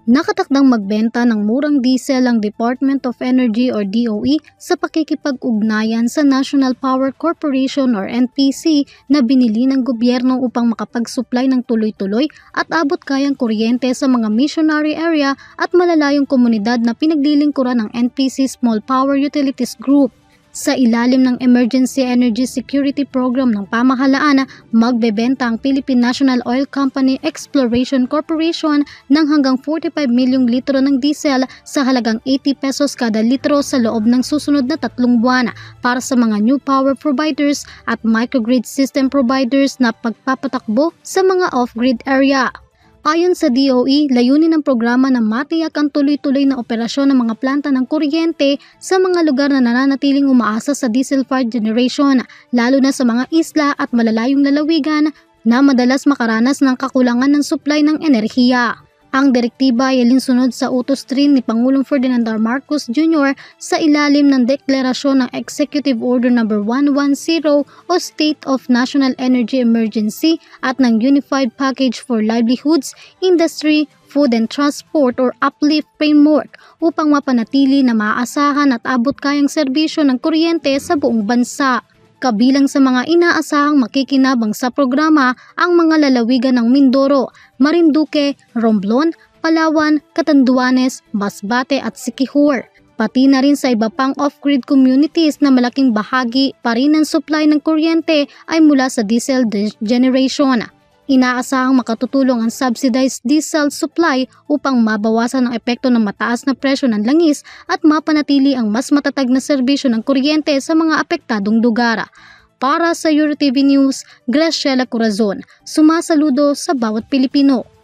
Nakatakdang magbenta ng murang diesel ang Department of Energy or DOE sa pakikipag-ugnayan sa National Power Corporation or NPC na binili ng gobyerno upang makapag-supply ng tuloy-tuloy at abot-kayang kuryente sa mga missionary area at malalayong komunidad na pinaglilingkuran ng NPC Small Power Utilities Group. Sa ilalim ng Emergency Energy Security Program ng pamahalaan, magbebenta ang Philippine National Oil Company Exploration Corporation ng hanggang 45 milyong litro ng diesel sa halagang 80 pesos kada litro sa loob ng susunod na 3 buwan para sa mga new power providers at microgrid system providers na pagpapatakbo sa mga off-grid area. Ayon sa DOE, layunin ng programa na matiyak ang tuloy-tuloy na operasyon ng mga planta ng kuryente sa mga lugar na nananatiling umaasa sa diesel-fired generation, lalo na sa mga isla at malalayong lalawigan na madalas makaranas ng kakulangan ng supply ng enerhiya. Ang direktiba ay alinsunod sa utos 3 ni Pangulong Ferdinand R. Marcos Jr. sa ilalim ng deklarasyon ng Executive Order No. 110 o State of National Energy Emergency at ng Unified Package for Livelihoods, Industry, Food and Transport or UPLIFT Framework upang mapanatili na maaasahan at abot-kayang serbisyo ng kuryente sa buong bansa. Kabilang sa mga inaasahang makikinabang sa programa ang mga lalawigan ng Mindoro, Marinduque, Romblon, Palawan, Catanduanes, Masbate at Siquijor. Pati na rin sa iba pang off-grid communities na malaking bahagi pa rin ng supply ng kuryente ay mula sa diesel generation. Inaasahang makatutulong ang subsidized diesel supply upang mabawasan ang epekto ng mataas na presyo ng langis at mapanatili ang mas matatag na serbisyo ng kuryente sa mga apektadong lugar. Para sa EuroTV News, Graciela Corazon, sumasaludo sa bawat Pilipino.